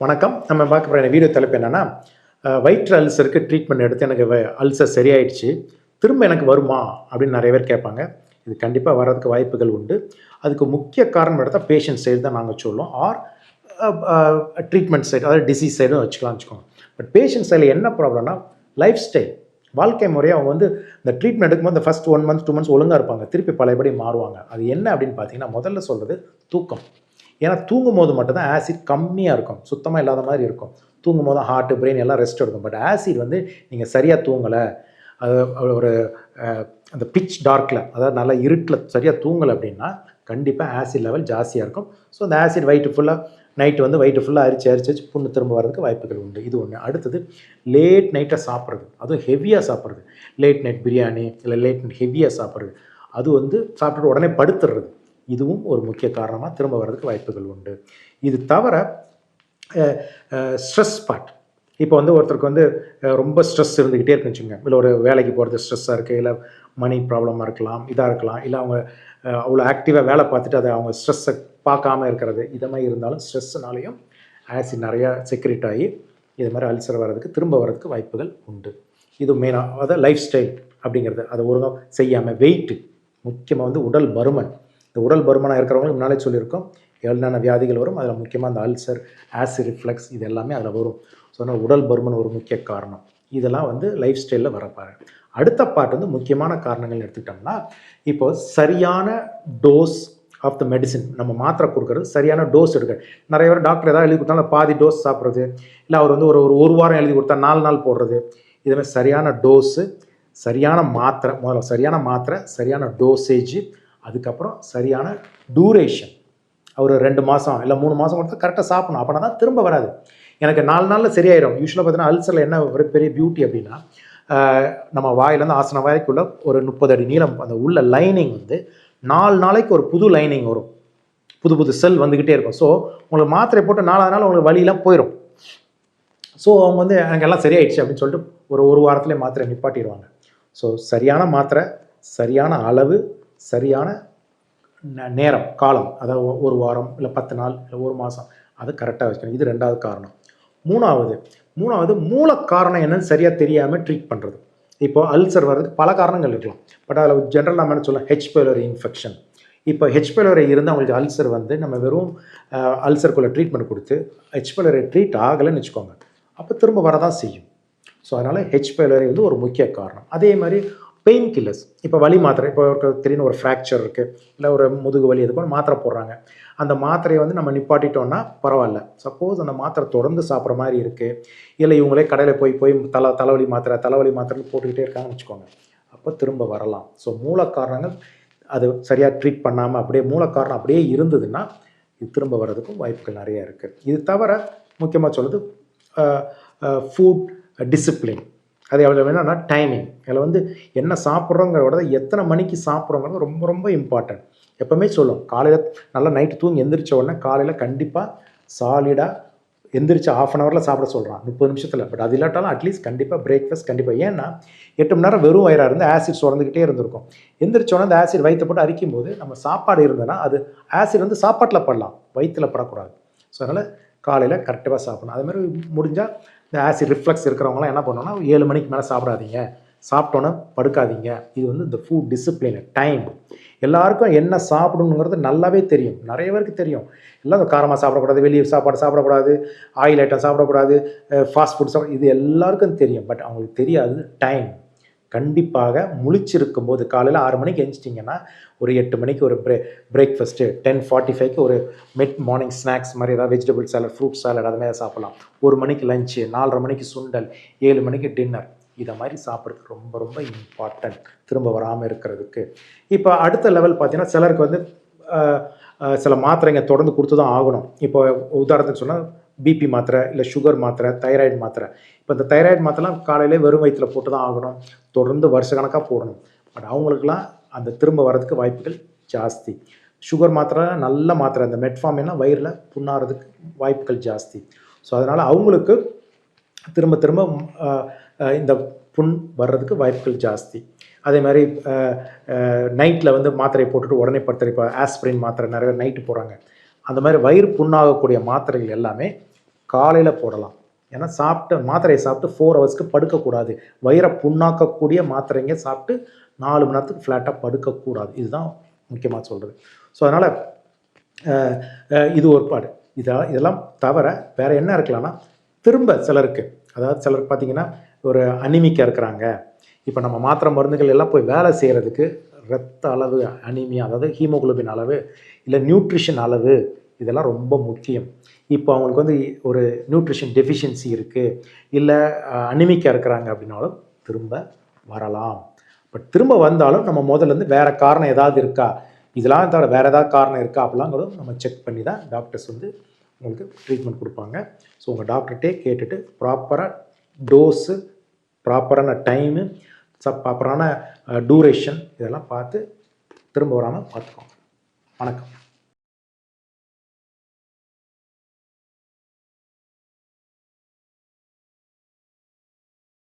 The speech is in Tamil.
வணக்கம். நம்ம பார்க்க போகிற வீடியோ தலைப்பு என்னென்னா, வயிற்று அல்சருக்கு ட்ரீட்மெண்ட் எடுத்து எனக்கு அல்சர் சரியாயிடுச்சு, திரும்ப எனக்கு வருமா அப்படின்னு நிறைய பேர் கேட்பாங்க. இது கண்டிப்பாக வர்றதுக்கு வாய்ப்புகள் உண்டு. அதுக்கு முக்கிய காரணம் எடுத்தால் பேஷண்ட் சைடு தான் நாங்கள் சொல்லுவோம். ட்ரீட்மெண்ட் சைடு, அதாவது டிசீஸ் சைடும் வச்சுக்கோங்க. பட் பேஷண்ட் சைடில் என்ன ப்ராப்ளம்னா, லைஃப் ஸ்டைல், வாழ்க்கை முறையை அவங்க இந்த ட்ரீட்மெண்ட் எடுக்கும்போது இந்த ஃபஸ்ட் 1 மந்த் 2 மந்த்ஸ் ஒழுங்காக இருப்பாங்க, திருப்பி பழையபடி மாறுவாங்க. அது என்ன அப்படின்னு பார்த்தீங்கன்னா, முதல்ல சொல்கிறது தூக்கம். ஏன்னா தூங்கும் போது மட்டும்தான் ஆசிட் கம்மியாக இருக்கும், சுத்தமாக இல்லாத மாதிரி இருக்கும். தூங்கும் போது ஹார்ட்டு, பிரெயின் எல்லாம் ரெஸ்ட் எடுக்கும். பட் ஆசிட் நீங்கள் சரியாக தூங்கலை, அது ஒரு அந்த பிட்ச் டார்க்கில், அதாவது நல்லா இருட்டில் சரியாக தூங்கலை அப்படின்னா கண்டிப்பாக ஆசிட் லெவல் ஜாஸ்தியாக இருக்கும். ஸோ அந்த ஆசிட் வயிற்று ஃபுல்லாக நைட்டு வயிற்று ஃபுல்லாக அரிச்சு புண்ணு திரும்ப வரதுக்கு வாய்ப்புகள் உண்டு. இது ஒன்று. அடுத்தது லேட் நைட்டை சாப்பிட்றது, அதுவும் ஹெவியாக சாப்பிட்றது. லேட் நைட் பிரியாணி இல்லை லேட் நைட் ஹெவியாக சாப்பிட்றது, அது சாப்பிட்டுட்டு உடனே படுத்துடுறது, இதுவும் ஒரு முக்கிய காரணமாக திரும்ப வர்றதுக்கு வாய்ப்புகள் உண்டு. இது தவிர ஸ்ட்ரெஸ் பார்ட். இப்போ ஒருத்தருக்கு ரொம்ப ஸ்ட்ரெஸ் இருந்துக்கிட்டே இருக்குன்னு வச்சுக்கோங்க. இல்லை ஒரு வேலைக்கு போகிறது ஸ்ட்ரெஸ்ஸாக இருக்குது, இல்லை மணி ப்ராப்ளமாக இருக்கலாம், இதாக இருக்கலாம், இல்லை அவங்க அவ்வளோ ஆக்டிவாக வேலை பார்த்துட்டு அதை அவங்க ஸ்ட்ரெஸ்ஸை பார்க்காம இருக்கிறது, இதை மாதிரி இருந்தாலும் ஸ்ட்ரெஸ்ஸுனாலையும் ஆசிட் நிறையா செக்ரேட் ஆகி இது மாதிரி அல்சர் வர்றதுக்கு திரும்ப வர்றதுக்கு வாய்ப்புகள் உண்டு. இது மெயினாக அதாவது லைஃப் ஸ்டைல் அப்படிங்கிறது, அதை ஒழுங்காக செய்யாமல், வெயிட்டு முக்கியமாக உடல் பருமன். இந்த உடல் பருமனாக இருக்கிறவங்களுக்கு முன்னாலே சொல்லியிருக்கோம், என்னென்ன வியாதிகள் வரும். அதில் முக்கியமாக அந்த அல்சர், ஆசிட் ரிஃப்ளக்ஸ், இது எல்லாமே அதில் வரும். ஸோ அதனால் உடல் பருமன் ஒரு முக்கிய காரணம். இதெல்லாம் லைஃப் ஸ்டைலில் வரப்பாரு. அடுத்த பார்ட் முக்கியமான காரணங்கள் எடுத்துக்கிட்டோம்னா, இப்போது சரியான டோஸ் ஆஃப் த மெடிசின், நம்ம மாத்திரை கொடுக்குறது சரியான டோஸ் எடுக்க. நிறைய பேர் டாக்டர் ஏதாவது எழுதி கொடுத்தாலும் பாதி டோஸ் சாப்பிட்றது, இல்லை அவர் ஒரு வாரம் எழுதி கொடுத்தா 4 நாள் போடுறது. இதுமாதிரி சரியான டோஸு, சரியான மாத்திரை, முதல்ல சரியான மாத்திரை, சரியான டோசேஜ், அதுக்கப்புறம் சரியான டூரேஷன். ஒரு 2 மாதம் இல்லை 3 மாதம் கொடுத்தா கரெக்டாக சாப்பிடணும். அப்படின்னா தான் திரும்ப வராது. எனக்கு 4 நாளில் சரியாயிடும். யூஸ்வலாக பார்த்தீங்கன்னா அல்சரில் என்ன ஒரு பெரிய பியூட்டி அப்படின்னா, நம்ம வாயிலேருந்து ஆசன வாய்க்குள்ள ஒரு 30 அடி நீளம் அந்த உள்ள லைனிங் 4 நாளைக்கு ஒரு புது லைனிங் வரும், புது புது செல் வந்துக்கிட்டே இருக்கும். ஸோ உங்களுக்கு மாத்திரை போட்டு 4ஆவது நாள் உங்களுக்கு வலியெல்லாம் போயிடும். ஸோ அவங்க எனக்கு எல்லாம் சரியாயிடுச்சு அப்படின்னு சொல்லிட்டு ஒரு வாரத்துலேயே மாத்திரை நிப்பாட்டிடுவாங்க. ஸோ சரியான மாத்திரை, சரியான அளவு, சரியான நேரம், காலம், அதாவது 1 வாரம் இல்லை 10 நாள் இல்லை 1 மாதம், அது கரெக்டாக வச்சுக்கணும். இது 2வது காரணம். மூணாவது மூல காரணம் என்னன்னு சரியாக தெரியாமல் ட்ரீட் பண்ணுறது. இப்போ அல்சர் வர்றதுக்கு பல காரணங்கள் இருக்கலாம். பட் அதில் ஜென்ரல் நம்ம என்ன சொல்லலாம், ஹெச் பைலோரி இன்ஃபெக்ஷன். இப்போ ஹெச் பைலோரி இருந்து அவங்களுக்கு அல்சர் நம்ம வெறும் அல்சருக்குள்ளே ட்ரீட்மெண்ட் கொடுத்து ஹெச் பைலோரி ட்ரீட் ஆகலைன்னு வச்சுக்கோங்க, அப்போ திரும்ப வரதான் செய்யும். ஸோ அதனால் ஹெச் பைலோரி ஒரு முக்கிய காரணம். அதே மாதிரி பெயின் கில்லர்ஸ், இப்போ வலி மாத்திரை, இப்போ திடீர்னு ஒரு ஃப்ராக்சர் இருக்குது, இல்லை ஒரு முதுகு வலி, இது போல் மாத்திரை போடுறாங்க. அந்த மாத்திரையை நம்ம நிப்பாட்டிட்டோன்னா பரவாயில்ல. சப்போஸ் அந்த மாத்திரை தொடர்ந்து சாப்பிட்ற மாதிரி இருக்குது, இல்லை இவங்களே கடையில் போய் தலைவலி மாத்திரைன்னு போட்டுக்கிட்டே இருக்காங்கன்னு வச்சுக்கோங்க, அப்போ திரும்ப வரலாம். ஸோ மூல காரணங்கள் அது சரியாக ட்ரீட் பண்ணாமல் அப்படியே மூல காரணம் அப்படியே இருந்ததுன்னா இது திரும்ப வர்றதுக்கும் வாய்ப்புகள் நிறையா இருக்குது. இது தவிர முக்கியமாக சொல்லுது ஃபுட் டிசிப்ளின். அது எவ்வளோ வேணும்னா டைமிங். அதில் என்ன சாப்பிட்றோங்கிறத எத்தனை மணிக்கு சாப்பிட்றோங்கிறது ரொம்ப ரொம்ப இம்பார்ட்டன்ட். எப்போவுமே சொல்லும், காலையில் நல்லா நைட்டு தூங்கி எந்திரிச்ச உடனே காலையில் கண்டிப்பாக சாலிடாக எந்திரிச்சு 1/2 ஹவரில் சாப்பிட சொல்கிறான், 30 நிமிஷத்தில். பட் அது இல்லாட்டாலும் அட்லீஸ்ட் கண்டிப்பாக பிரேக்ஃபாஸ்ட் கண்டிப்பாக. ஏன்னா 8 மணி நேரம் வெறும் வயிறாக இருந்து ஆசிட் சுரந்துக்கிட்டே இருந்திருக்கும். எந்திரிச்சோடனே அந்த ஆசிட் வயிற்றை போட்டு அரிக்கும் போது நம்ம சாப்பாடு இருந்ததுன்னா அது ஆசிட் சாப்பாட்டில் படலாம், வயிற்றில் படக்கூடாது. ஸோ அதனால் காலையில் கரெக்டாக சாப்பிடணும். அதுமாதிரி முடிஞ்சால் இந்த ஆசிட் ரிஃப்ளக்ஸ் இருக்கிறவங்களாம் என்ன பண்ணணும்னா 7 மணிக்கு மேலே சாப்பிடாதீங்க, சாப்பிட்டோன்னே படுக்காதீங்க. இது இந்த ஃபுட் டிசிப்ளின், டைம். எல்லாருக்கும் என்ன சாப்பிடணுங்கிறது நல்லாவே தெரியும், நிறைய பேருக்கு தெரியும். எல்லாம் காரமாக சாப்பிடக்கூடாது, வெளியே சாப்பாடு சாப்பிடக்கூடாது, ஆயில் ஐட்டம் சாப்பிடக்கூடாது, ஃபாஸ்ட் ஃபுட் சாப்பிட, இது எல்லாருக்கும் தெரியும். பட் அவங்களுக்கு தெரியாது டைம். கண்டிப்பாக முழிச்சிருக்கும் போது காலையில் 6 மணிக்கு எழுந்திச்சிட்டிங்கன்னா ஒரு 8 மணிக்கு ஒரு பிரேக்ஃபாஸ்ட்டு, 10:45க்கு ஒரு மார்னிங் ஸ்நாக்ஸ் மாதிரி ஏதாவது வெஜிடபிள் சாலட், ஃப்ரூட் சாலட், அது மாதிரி சாப்பிட்லாம். 1 மணிக்கு லஞ்சு, 4:30 மணிக்கு சுண்டல், 7 மணிக்கு டின்னர். இதை மாதிரி சாப்பிட்றது ரொம்ப ரொம்ப இம்பார்ட்டன்ட், திரும்ப வராமல் இருக்கிறதுக்கு. இப்போ அடுத்த லெவல் பார்த்தீங்கன்னா, சிலருக்கு சில மாத்திரைங்க தொடர்ந்து கொடுத்து தான் ஆகணும். இப்போ உதாரணத்துக்கு சொன்னால் பிபி மாத்திரை, இல்லை சுகர் மாத்திரை, தைராய்டு மாத்திரை. இப்போ இந்த தைராய்டு மாத்திரைலாம் காலையிலே வெறும் வயிற்றில் போட்டு தான் ஆகணும், தொடர்ந்து வருஷக்கணக்காக போடணும். பட் அவங்களுக்குலாம் அந்த திரும்ப வர்றதுக்கு வாய்ப்புகள் ஜாஸ்தி. சுகர் மாத்திரை நல்ல மாத்திரை, அந்த மெட்ஃபார்மின்னா வயிறில் புண்ணாகிறதுக்கு வாய்ப்புகள் ஜாஸ்தி. ஸோ அதனால் அவங்களுக்கு திரும்ப இந்த புண் வர்றதுக்கு வாய்ப்புகள் ஜாஸ்தி. அதே மாதிரி நைட்டில் மாத்திரையை போட்டுட்டு உடனே படுத்துற, இப்போ ஆஸ்பிரின் மாத்திரை நிறைய நைட்டு போகிறாங்க. அந்த மாதிரி வயிறு புண்ணாகக்கூடிய மாத்திரைகள் எல்லாமே காலையில் போடலாம். ஏன்னா மாத்திரையை சாப்பிட்டு 4 ஹவர்ஸ்க்கு படுக்கக்கூடாது. வயிறை புண்ணாக்கக்கூடிய மாத்திரைங்க சாப்பிட்டு 4 மணி நேரத்துக்கு ஃப்ளாட்டாக படுக்கக்கூடாது. இதுதான் முக்கியமாக சொல்கிறது. ஸோ அதனால் இது ஒரு பாடு. இதெல்லாம் தவிர வேறு என்ன இருக்கலாம்னா, திரும்ப சிலருக்கு, அதாவது சிலருக்கு பார்த்தீங்கன்னா ஒரு அனிமிக்காக இருக்கிறாங்க. இப்போ நம்ம மாத்திரை மருந்துகள் எல்லாம் போய் வேலை செய்கிறதுக்கு ரத்த அளவு அனீமியா, அதாவது ஹீமோகுளோபின் அளவு, இல்லை நியூட்ரிஷன் அளவு, இதெல்லாம் ரொம்ப முக்கியம். இப்போ அவங்களுக்கு வந்து ஒரு நியூட்ரிஷன் டெஃபிஷியன்சி இருக்குது, இல்லை அனிமிக்காக இருக்கிறாங்க அப்படின்னாலும் திரும்ப வரலாம். பட் திரும்ப வந்தாலும் நம்ம முதல்லேருந்து வேறு காரணம் ஏதாவது இருக்கா, இதெல்லாம் தவிர வேறு ஏதாவது காரணம் இருக்கா அப்படிலாங்கிறதும் நம்ம செக் பண்ணி தான் டாக்டர்ஸ் வந்து உங்களுக்கு ட்ரீட்மெண்ட் கொடுப்பாங்க. ஸோ உங்கள் டாக்டர்கிட்டே கேட்டுட்டு ப்ராப்பராக டோஸு, ப்ராப்பரான டைமு, ப்ராப்பரான டூரேஷன் இதெல்லாம் பார்த்து திரும்ப வராமல் பார்த்துக்கோங்க. வணக்கம்.